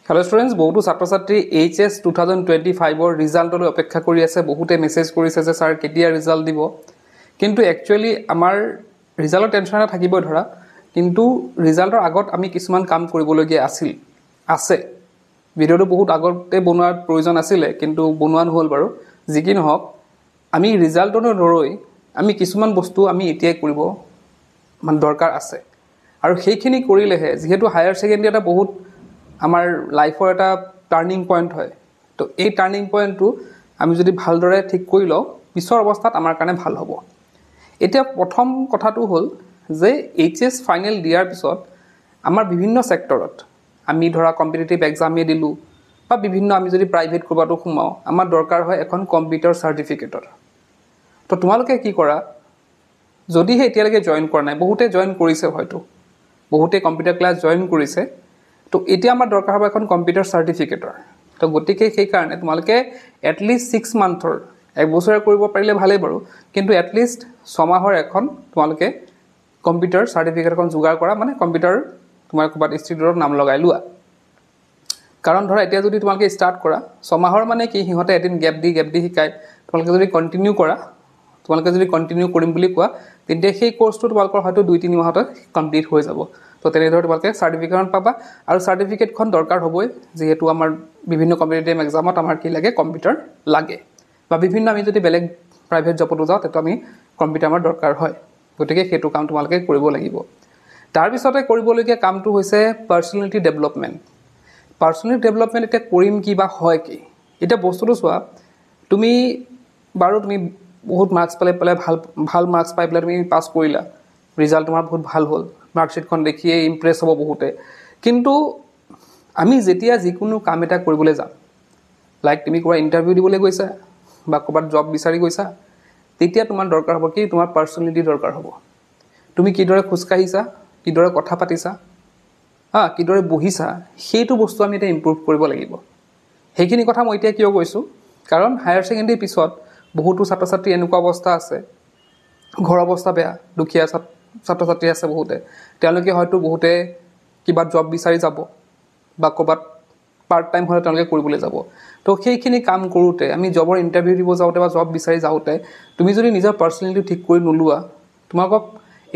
Hello students, বহুতো ছাত্ৰ-ছাত্ৰী HS 2025 ৰ ৰিজাল্টলৈ অপেক্ষা কৰি আছে বহুতে মেছেজ কৰিছে যে স্যাৰ কেতিয়া ৰিজাল্ট দিব কিন্তু একচুয়ালি আমাৰ ৰিজাল্টৰ টেনচন থাকিবই ধৰা কিন্তু ৰিজাল্টৰ আগত আমি কিছুমান কাম কৰিবলগীয়া আছে ভিডিওটো বহুত আগতে বনোৱাৰ প্ৰয়োজন আছিল কিন্তু বনোৱা নহল বাৰু যি কি নহওক আমি ৰিজাল্টৰ নৰৈ আমি কিছুমান বস্তু আমি এতিয়াই কৰিব মান দৰকাৰ আছে আৰু সেইখিনি কৰিলেহে যেহেতু হায়াৰ সেকেন্ডাৰী এটা বহুত আমাৰ লাইফৰ এটা টাৰ্নিং পইণ্ট হয় তো এই টাৰ্নিং পইণ্টটো আমি যদি ভালদৰে ঠিক কৰি লওঁ পিছৰ অৱস্থাত আমাৰ কাৰণে ভাল হ'ব এতিয়া প্ৰথম কথাটো হ'ল যে এইচএস ফাইনেল দিয়াৰ পিছত আমাৰ বিভিন্ন সেক্টৰত আমি ধৰা কম্পিটিটিভ এক্সামে দিলু বা বিভিন্ন আমি যদি প্ৰাইভেট কৰবাটো সোমাও আমাৰ দৰকাৰ হয় এখন কম্পিউটাৰ সাৰ্টিফিকেটৰ তো তোমালোকে কি কৰা যদি হে এতিয়ালৈকে জয়েন কৰা নাই বহুতে জয়েন কৰিছে হয়তো বহুতে কম্পিউটাৰ ক্লাছ জয়েন কৰিছে তো এতিয়া আমাৰ দৰকাৰ হ'ব এখন কম্পিউটাৰ সাৰ্টিফিকেটৰ তো গতিকে সেই কাৰণে তোমালোকে এট লিষ্ট 6 মান্থৰ এক বছৰ কৰিব পাৰিলে ভালেই বাৰু কিন্তু এট লিষ্ট 6 মাহৰ এখন তোমালোকে কম্পিউটাৰ সাৰ্টিফিকেট এখন যোগাৰ কৰা মানে কম্পিউটাৰ তোমাৰ ক'বাত ইনষ্টিটিউটৰ নাম লগাই লোৱা কাৰণ ধৰা এতিয়া যদি তোমালোকে ষ্টাৰ্ট কৰা 6 মাহৰ মানে কি হিহতে এদিন গ্যাপ দি শিকাই তোমালোকে যদি কন্টিনিউ কৰা তোমালোকে যদি কন্টিনিউ কৰিম বুলি কোৱা তেন্তে সেই কোৰ্সটো তোমালোকৰ হয়তো 2-3 মাহত কমপ্লিট হৈ যাব তো তেনেদৰে তোমালোকে সাৰ্টিফিকেট পাবা আৰু সাৰ্টিফিকেটখন দৰকাৰ হ'বই যেহেতু আমাৰ বিভিন্ন কম্পিটিটিভ এক্সামত আমাৰ কি লাগে কম্পিউটাৰ লাগে বা বিভিন্ন আমি যদি বেলেগ প্ৰাইভেট জবতো যাওঁ তেতো আমি কম্পিউটাৰ আমাৰ দৰকাৰ হয় গতিকে হেতু কাম তোমালোকে কৰিব লাগিব তাৰ পিছতে কৰিবলগীয়া কামটো হৈছে পাৰ্সোনালিটি ডেভেলপমেন্ট এটা কৰিম কি বা হয় কি এটা বস্তুটো চোৱা তুমি বহুত মাৰ্কস পালে ভাল মাৰ্কস পাই পেলাই তুমি পাস কৰিলা ৰিজাল্ট তোমাৰ বহুত ভাল হ'ল মাৰ্কশিটখন দেখিয়ে ইমপ্ৰেস হ'ব বহুতে কিন্তু আমি যেতিয়া যিকোনো কাম এটা কৰিবলৈ যাম লাইক তুমি কোৱা ইন্টাৰভিউ দিবলৈ গৈছা বা ক'বাত জব বিচাৰি গৈছা তেতিয়া তোমাৰ দৰকাৰ হ'ব কি তোমাৰ পাৰ্সোনালিটি দৰকাৰ হ'ব তুমি কিদৰে খুসকাহিছা কিদৰে কথা পাতিছা কিদৰে বহিছা সেইটো বস্তু আমি এটা ইমপ্ৰুভ কৰিব লাগিব সেইখিনি কথা মই এতিয়া কিয় কৈছো কাৰণ হায়াৰ সেকেন্ডাৰী পিছত বহুতো ছাত্ৰ-ছাত্ৰী এনেকুৱা অৱস্থা আছে ঘৰ অৱস্থা বেয়া দুখীয়া ছাত্ৰ-ছাত্ৰী আছে বহুতে তেওঁলোকে হয়তো বহুতে কিবা জব বিচাৰি যাব বা ক'বাত পাৰ্ট টাইম হলে তেওঁলোকে কৰিবলৈ যাব তো সেইখিনি কাম কৰোতে আমি জবৰ ইন্টাৰভিউ দিব যাওতে বা জব বিচাৰি যাওতে তুমি যদি নিজৰ পাৰ্সোনালিটি ঠিক কৰি নলুৱা তোমাকক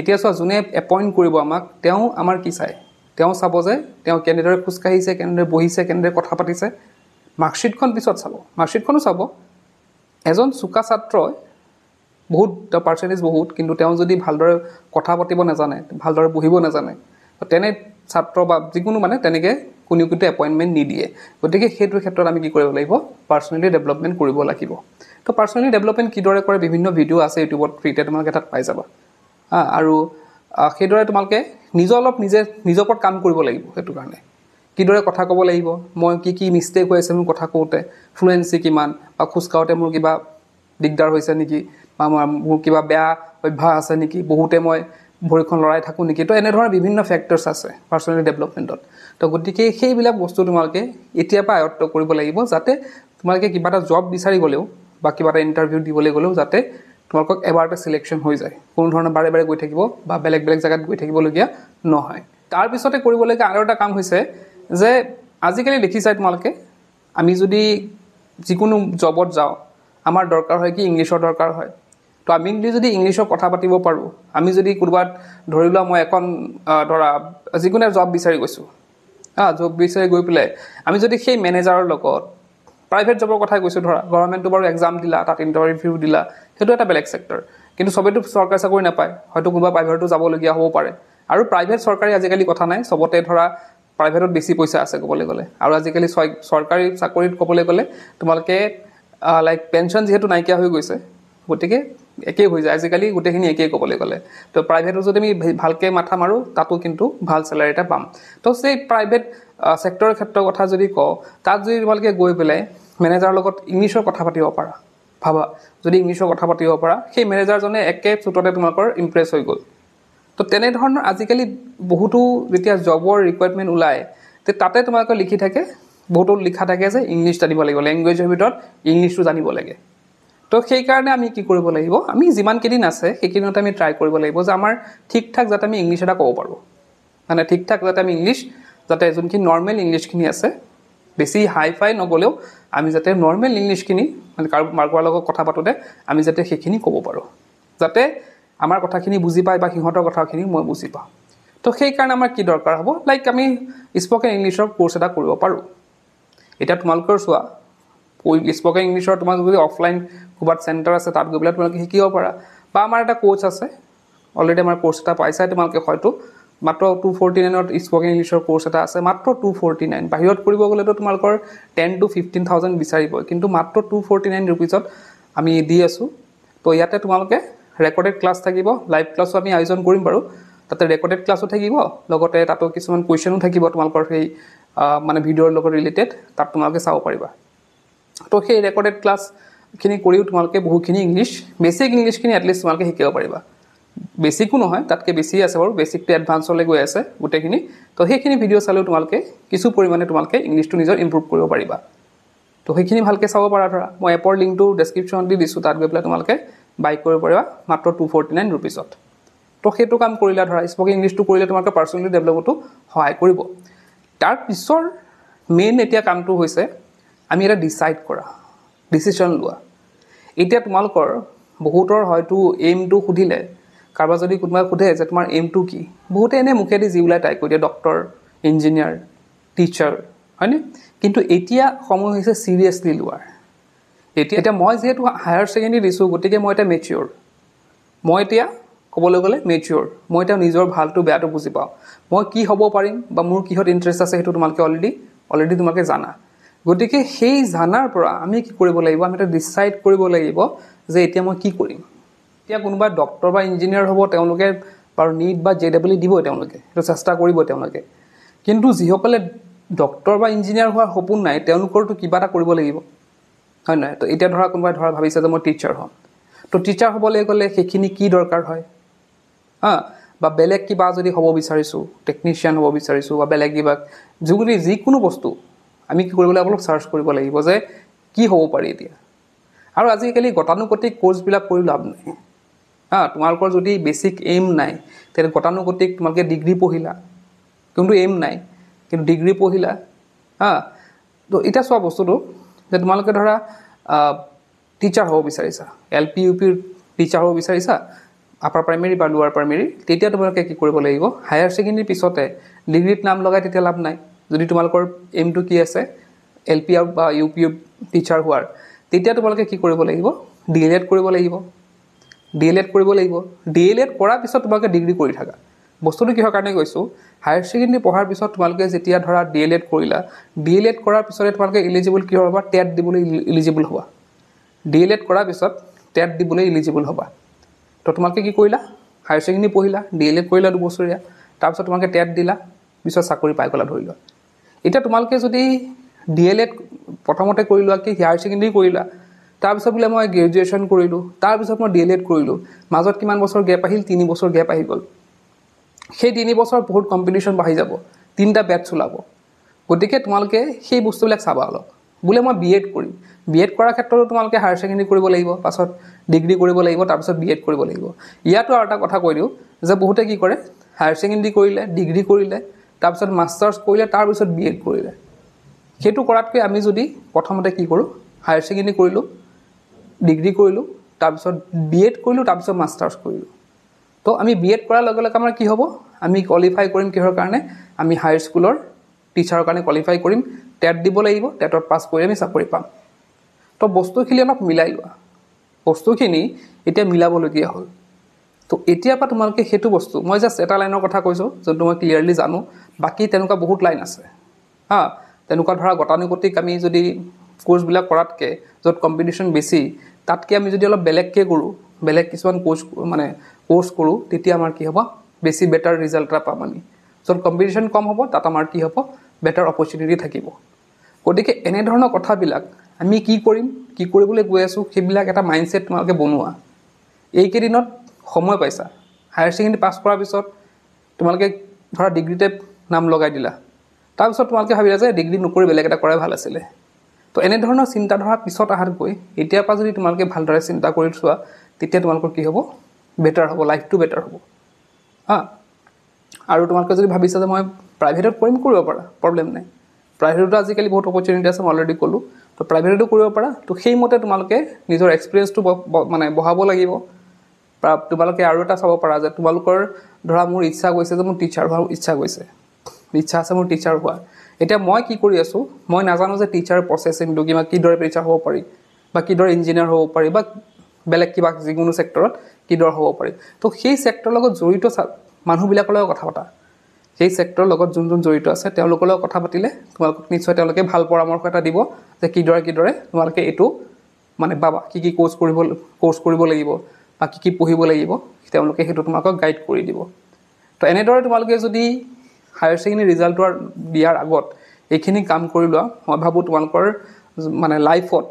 এতিয়া চোৱা যোনে এপইন্ট কৰিব আমাক তেওঁ আমাৰ কি চাই তেওঁ চাব যে তেওঁ কেনেদৰে খুসকাহিছে কেনেদৰে বহিছে কেনেদৰে কথা পাতিছে মাৰ্কশিটখন পিছত চাব মাৰ্কশিটখনো চাব এজন সুকা ছাত্ৰই বহুত পাৰ্সেন্টেজ বহুত কিন্তু তেওঁ যদি ভালদৰে কথা পাতিব নাজানে ভালদৰে বহিব নাজানে তেনে ছাত্ৰ বা যিকোনো মানে তেনেকে কোনিকুতে এপইন্টমেন্ট নিদিয়ে গতিকে হেতুৰ ক্ষেত্ৰত আমি কি কৰিব লাগিব পাৰ্সোনালিটি ডেভেলপমেন্ট কৰিব লাগিব তো পাৰ্সোনালিটি ডেভেলপমেন্ট কিদৰে কৰে বিভিন্ন ভিডিও আছে ইউটিউবত ফ্ৰীতে তোমালোকে তাত পাই যাবা আৰু হেদৰে তোমালোকে নিজৰ ওপৰত কাম কৰিব লাগিব হেতু কাৰণে কিদৰে কথা ক'ব লাগিব মই কি মিস্টেক হৈ আছে মোৰ কথা কওতে ফ্লুয়েন্সি কিমান বা খুসকাওতে মোৰ কিবা দিগদাৰ হৈছে নেকি বা মোৰ কিবা বেয়া অভ্যাস আছে নেকি বহুতে মই ভৰিখন লৰাই থাকো নেকি তো এনে ধৰণৰ বিভিন্ন ফেক্টৰছ আছে পাৰ্সোনালিটি ডেভেলপমেন্টত তো গতিকে সেইবিলাক বস্তু তোমালোকে এতিয়া পৰা আয়ত্ত কৰিব লাগিব যাতে তোমালোকে কিবা এটা জব বিচাৰি গলেও বা কিবা এটা ইন্টাৰভিউ দিবলৈ গলেও যাতে তোমালোকক এবাৰতে সিলেকশন হৈ যায় কোনো ধৰণৰ বাৰে গৈ থাকিব বা বেলেগ জায়গাত গৈ থাকিবলগীয়া নহয় তাৰ পিছতে কৰিবলগীয়া আৰু এটা কাম হৈছে যে আজিকালি দেখিছাই তোমালোকে আমি যদি যিকোনো জবত যাও আমাৰ দৰকাৰ হয় কি ইংলিশৰ দৰকাৰ হয় তো আমি যদি ইংলিশৰ কথা পাতিব পাৰো আমি যদি কুৰবাত ধৰিলা মই এখন ধৰা যিকোনো জব বিচাৰি গৈছো জব বিচাৰি গৈ পেলাই আমি যদি সেই ম্যানেজাৰৰ লগত প্ৰাইভেট জবৰ কথা কৈছো ধৰা গভৰ্ণমেণ্টটো বাৰু এক্সাম দিলা তাত ইন্টাৰভিউ দিলা হেতু এটা বেলেগ সেক্টৰ কিন্তু সবেটো চৰকাৰী চাকৰি নাপায় হয়তো কোনোবা প্ৰাইভেটটো যাবলগীয়া হ'ব পাৰে আৰু প্ৰাইভেট চৰকাৰী আজিকালি কথা নাই সবতে ধৰা প্ৰাইভেটত বেছি পইচা আছে ক'বলৈ গলে আৰু আজিকালি চৰকাৰী চাকৰিত ক'বলৈ গলে তোমালকে লাইক পেনশন যেহেতু নাইকিয়া হৈ গৈছে গতিকে একেই হৈ যায় আজিকালি গোটেখিনি একেই ক'বলৈ গলে তো প্ৰাইভেটত যদি আমি ভালকে মাথা মাৰো তাতো কিন্তু ভাল স্যালাৰি এটা পাম তো সেই প্ৰাইভেট সেক্টৰৰ ক্ষেত্ৰৰ কথা যদি কও তাত যদি তোমালকে গৈ পেলাই ম্যানেজাৰৰ লগত ইংলিশৰ কথা পাতিব পাৰা ভাবা যদি ইংলিশৰ কথা পাতিব পাৰা সেই ম্যানেজাৰজনে একে চুটতে তোমাকৰ ইমপ্ৰেস হৈ গল তো তেনে ধৰণৰ আজিকালি বহুতো যেতিয়া জবৰ ৰিকোয়াৰমেন্ট উলাই তে তাতে তোমাক লিখি থাকে বহুতো লিখা থাকে যে ইংলিশ জানিব লাগিব ল্যাঙ্গুৱেজৰ ভিতৰত ইংলিশটো জানিব লাগে তো সেই কাৰণে আমি কি কৰিব লাগিব আমি যিমান কেদিন আছে সেইকিনতে আমি ট্ৰাই কৰিব লাগিব যে আমাৰ ঠিকঠাক যাতে আমি ইংলিশ এটা ক'ব পাৰো মানে ঠিকঠাক যাতে আমি ইংলিশ যাতে যোনখিনি নৰমাল ইংলিশখিনি আছে বেছি হাই ফাই নগ'লেও আমি যাতে নৰ্মেল ইংলিছখিনি মানে কাৰোবাৰ লগত কথা পাতোঁতে আমি যাতে সেইখিনি ক'ব পাৰোঁ, যাতে আমাৰ কথাখিনি বুজি পায় বা সিহঁতৰ কথাখিনি মই বুজি পাওঁ। তো সেইকাৰণে আমাৰ কি দৰকাৰ হ'ব, লাইক আমি স্পকেন ইংলিছৰ কোৰ্চ এটা কৰিব পাৰোঁ। এতিয়া তোমালোকৰ চোৱা, স্পকেন ইংলিছৰ তোমাৰ যদি অফলাইন ক'ৰবাত চেণ্টাৰ আছে তাত গৈ পেলাই তোমালোকে শিকিব পাৰা, বা আমাৰ এটা কোচ আছে অলৰেডি, আমাৰ কোৰ্চ এটা পাইছাই তোমালোকে হয়তো, মাত্ৰ 249ত স্পকেন ইংলিছৰ কোৰ্চ এটা আছে, মাত্ৰ 249। বাহিৰত কৰিব গ'লেতো তোমালোকৰ 10,000 to 15,000 বিচাৰিব, কিন্তু মাত্ৰ 249 ৰুপিজত আমি দি আছোঁ। তো ইয়াতে তোমালোকে ৰেকৰ্ডেড ক্লাছ থাকিব, লাইভ ক্লাছো আমি আয়োজন কৰিম বাৰু, তাতে ৰেকৰ্ডেড ক্লাছো থাকিব, লগতে তাতো কিছুমান কুৱেশ্যনো থাকিব তোমালোকৰ সেই মানে ভিডিঅ'ৰ লগত ৰিলেটেড, তাত তোমালোকে চাব পাৰিবা। তো সেই ৰেকৰ্ডেড ক্লাছখিনি কৰিও তোমালোকে বহুখিনি ইংলিছ, বেছিক ইংলিছখিনি এটলিষ্ট তোমালোকে শিকিব পাৰিবা। বেছিকো নহয়, তাতকৈ বেছি আছে বাৰু, বেছিকটো এডভান্সলৈ গৈ আছে গোটেইখিনি। তো সেইখিনি ভিডিঅ' চালেও তোমালোকে কিছু পৰিমাণে তোমালোকে ইংলিছটো নিজৰ ইম্প্ৰুভ কৰিব পাৰিবা। তো সেইখিনি ভালকৈ চাব পাৰা। ধৰা মই এপৰ লিংকটো ডেছক্ৰিপশ্যনত দি দিছোঁ, তাত গৈ পেলাই তোমালোকে বাই কৰিব পাৰিবা মাত্ৰ 249 ৰুপিজত। তো সেইটো কাম কৰিলে, ধৰা স্পকেন ইংলিছটো কৰিলে তোমালোকে পাৰ্চনেলি ডেভেলপতো সহায় কৰিব। তাৰ পিছৰ মেইন এতিয়া কামটো হৈছে আমি এটা ডিচাইড কৰা, ডিচিশ্যন লোৱা। এতিয়া তোমালোকৰ বহুতৰ হয়তো এইমটো সুধিলে, কাৰোবাৰ যদি কোনোবাই সোধে যে তোমাৰ এইমটো কি, বহুতে এনেই মুখেদি যি ওলাই তাই কৈ দিয়ে ডক্টৰ, ইঞ্জিনিয়াৰ, টিচাৰ, হয়নে? কিন্তু এতিয়া সময় হৈছে চিৰিয়াছলি লোৱাৰ। এতিয়া মই যিহেতু হায়াৰ ছেকেণ্ডেৰী দিছোঁ, গতিকে মই এতিয়া মেচিয়'ৰ, মই এতিয়া ক'বলৈ গ'লে মেচিয়'ৰ, মই এতিয়া নিজৰ ভালটো বেয়াটো বুজি পাওঁ, মই কি হ'ব পাৰিম বা মোৰ কিহত ইণ্টাৰেষ্ট আছে সেইটো তোমালোকে অলৰেডি তোমালোকে জানা। গতিকে সেই জানাৰ পৰা আমি কি কৰিব লাগিব, আমি এটা ডিচাইড কৰিব লাগিব যে এতিয়া মই কি কৰিম। এতিয়া কোনোবা ডক্টৰ বা ইঞ্জিনিয়াৰ হ'ব, তেওঁলোকে বাৰু নীট বা JEE দিবই, তেওঁলোকে সেইটো চেষ্টা কৰিবই তেওঁলোকে। কিন্তু যিসকলে ডক্টৰ বা ইঞ্জিনিয়াৰ হোৱাৰ সপোন নাই, তেওঁলোকৰতো কিবা এটা কৰিব লাগিব, হয় নহয়? তো এতিয়া ধৰা কোনোবাই ভাবিছে যে মই টিচাৰ হ'ম, তো টিচাৰ হ'বলৈ গ'লে সেইখিনি কি দৰকাৰ হয়, বা বেলেগ কিবা যদি হ'ব বিচাৰিছোঁ, টেকনিচিয়ান হ'ব বিচাৰিছোঁ বা বেলেগ কিবা, যিকোনো বস্তু আমি কি কৰিব লাগিব, অলপ চাৰ্চ কৰিব লাগিব যে কি হ'ব পাৰি এতিয়া। আৰু আজিকালি গতানুগতিক কোৰ্চবিলাক কৰি লাভ নাই। তোমালোকৰ যদি বেছিক এইম নাই, তেতিয়া গতানুগতিক তোমালোকে ডিগ্ৰী পঢ়িলা, কিন্তু এইম নাই, কিন্তু ডিগ্ৰী পঢ়িলা। তো এতিয়া চোৱা বস্তুটো যে তোমালোকে ধৰা টিচাৰ হ'ব বিচাৰিছা, LP UP টিচাৰ হ'ব বিচাৰিছা, আপাৰ প্ৰাইমেৰী বা লোৱাৰ প্ৰাইমেৰী, তেতিয়া তোমালোকে কি কৰিব লাগিব, হায়াৰ ছেকেণ্ডেৰীৰ পিছতে ডিগ্ৰীত নাম লগাই তেতিয়া লাভ নাই। যদি তোমালোকৰ এইমটো কি আছে LP বা UP টিচাৰ হোৱাৰ, তেতিয়া তোমালোকে কি কৰিব লাগিব, DLED কৰিব লাগিব। DLED কৰিব লাগিব। DLED কৰাৰ পিছত তোমালোকে ডিগ্ৰী কৰি থাকা। বস্তুটো কিহৰ কাৰণে কৈছোঁ, হায়াৰ ছেকেণ্ডেৰী পঢ়াৰ পিছত তোমালোকে যেতিয়া ধৰা DLED কৰিলা, DLED কৰাৰ পিছতে তোমালোকে ইলিজিবল কি হ'বা, টেট দিবলৈ ইলিজিবল হ'বা। DLED কৰাৰ পিছত টেট দিবলৈ ইলিজিবল হ'বা। তো তোমালোকে কি কৰিলা, হায়াৰ ছেকেণ্ডেৰী পঢ়িলা, DLED কৰিলা 2 বছৰীয়া, তাৰপিছত তোমালোকে টেট দিলা, পিছত চাকৰি পাই গ'লা ধৰি লোৱা। এতিয়া তোমালোকে যদি DLED প্ৰথমতে কৰি লোৱা, কি হায়াৰ ছেকেণ্ডেৰী কৰিলা, তাৰপিছত বোলে মই গ্ৰেজুৱেশ্যন কৰিলোঁ, তাৰপিছত মই DLED কৰিলোঁ, মাজত কিমান বছৰ গেপ আহিল, 3 বছৰ গেপ আহি গ'ল। সেই 3 বছৰ বহুত কম্পিটিশ্যন বাঢ়ি যাব, 3টা বেটছ ওলাব। গতিকে তোমালোকে সেই বস্তুবিলাক চাবা অলপ। বোলে মই BEd কৰিম, BEd কৰাৰ ক্ষেত্ৰতো তোমালোকে হায়াৰ ছেকেণ্ডেৰী কৰিব লাগিব, পাছত ডিগ্ৰী কৰিব লাগিব, তাৰপিছত BEd কৰিব লাগিব। ইয়াতো আৰু এটা কথা কৈ দিওঁ যে বহুতে কি কৰে, হায়াৰ ছেকেণ্ডেৰী কৰিলে, ডিগ্ৰী কৰিলে, তাৰপিছত মাষ্টাৰ্ছ কৰিলে, তাৰপিছত BEd কৰিলে। সেইটো কৰাতকৈ আমি যদি প্ৰথমতে কি কৰোঁ, হায়াৰ ছেকেণ্ডেৰী কৰিলোঁ, ডিগ্ৰী কৰিলোঁ, তাৰপিছত BEd কৰিলোঁ, তাৰপিছত মাষ্টাৰ্ছ কৰিলোঁ। তো আমি BEd কৰাৰ লগে লগে আমাৰ কি হ'ব, আমি কোৱালিফাই কৰিম কিহৰ কাৰণে, আমি হাই স্কুলৰ টিচাৰৰ কাৰণে কোৱালিফাই কৰিম, টেট দিব লাগিব, টেটত পাছ কৰি আমি চাকৰি পাম। তো বস্তুখিনি অলপ মিলাই লোৱা, বস্তুখিনি এতিয়া মিলাবলগীয়া হ'ল। তো এতিয়াৰ পৰা তোমালোকে সেইটো বস্তু, মই জাষ্ট এটা লাইনৰ কথা কৈছোঁ যোনটো মই ক্লিয়াৰলি জানো, বাকী তেনেকুৱা বহুত লাইন আছে। তেনেকুৱা ধৰা গতানুগতিক আমি যদি কোৰ্চবিলাক কৰাতকৈ, য'ত কম্পিটিশ্যন বেছি, তাতকৈ আমি যদি অলপ বেলেগকৈ কৰোঁ, বেলেগ কিছুমান কোৰ্চ কৰোঁ, তেতিয়া আমাৰ কি হ'ব, বেছি বেটাৰ ৰিজাল্ট এটা পাম আমি। য'ত কম্পিটিশ্যন কম হ'ব, তাত আমাৰ কি হ'ব, বেটাৰ অপৰচুনিটি থাকিব। গতিকে এনেধৰণৰ কথাবিলাক আমি কি কৰিম, কি কৰিবলৈ গৈ আছোঁ, সেইবিলাক এটা মাইণ্ডছেট তোমালোকে বনোৱা। এইকেইদিনত সময় পাইছা, হায়াৰ ছেকেণ্ডেৰী পাছ কৰাৰ পিছত তোমালোকে ধৰা ডিগ্ৰীতে নাম লগাই দিলা, তাৰপিছত তোমালোকে ভাবিলা যে ডিগ্ৰী নকৰি বেলেগ এটা কৰাই ভাল আছিলে। তো এনেধৰণৰ চিন্তাধাৰা পিছত অহাতকৈ এতিয়াৰ পৰা যদি তোমালোকে ভালদৰে চিন্তা কৰি চোৱা, তেতিয়া তোমালোকৰ কি হ'ব, বেটাৰ হ'ব, লাইফটো বেটাৰ হ'ব। আৰু তোমালোকে যদি ভাবিছা যে মই প্ৰাইভেটত কৰিব পাৰা, প্ৰব্লেম নাই, প্ৰাইভেটতো আজিকালি বহুত অপৰচুনিটি আছে, মই অলৰেডি ক'লোঁ। তো প্ৰাইভেটতো কৰিব পাৰা। তো সেইমতে তোমালোকে নিজৰ এক্সপিৰিয়েঞ্চটো মানে বঢ়াব লাগিব। তোমালোকে আৰু এটা চাব পাৰা যে তোমালোকৰ ধৰা মোৰ ইচ্ছা গৈছে যে মোৰ টিচাৰ হোৱাৰ ইচ্ছা আছে মোৰ টিচাৰ হোৱা। এতিয়া মই কি কৰি আছোঁ, মই নাজানো যে টিচাৰ প্ৰচেছিংটো কিবা কিদৰে টিচাৰ হ'ব পাৰি বা কিদৰে ইঞ্জিনিয়াৰ হ'ব পাৰি বা বেলেগ কিবা যিকোনো ছেক্টৰত কিদৰে হ'ব পাৰি। তো সেই ছেক্টৰৰ লগত জড়িত মানুহবিলাকৰ লগত কথা পতা। সেই ছেক্টৰৰ লগত যোন জড়িত আছে তেওঁলোকৰ লগত কথা পাতিলে তোমালোকক নিশ্চয় তেওঁলোকে ভাল পৰামৰ্শ এটা দিব যে কিদৰে তোমালোকে এইটো মানে পাবা, কি কোৰ্চ কৰিব লাগিব বা কি পঢ়িব লাগিব, তেওঁলোকে সেইটো তোমালোকক গাইড কৰি দিব। তো এনেদৰে তোমালোকে যদি হায়াৰ ছেকেণ্ডেৰী ৰিজাল্টটো দিয়াৰ আগত এইখিনি কাম কৰি লোৱা, মই ভাবোঁ তোমালোকৰ মানে লাইফত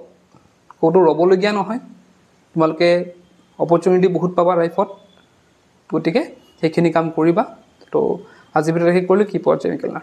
ক'তো ৰ'বলগীয়া নহয়, তোমালোকে অপৰচুনিটি বহুত পাবা লাইফত। গতিকে সেইখিনি কাম কৰিবা। তো আজি ভিডিঅ'টো শেষ কৰিলোঁ, কি পৰ জেমিকেল না।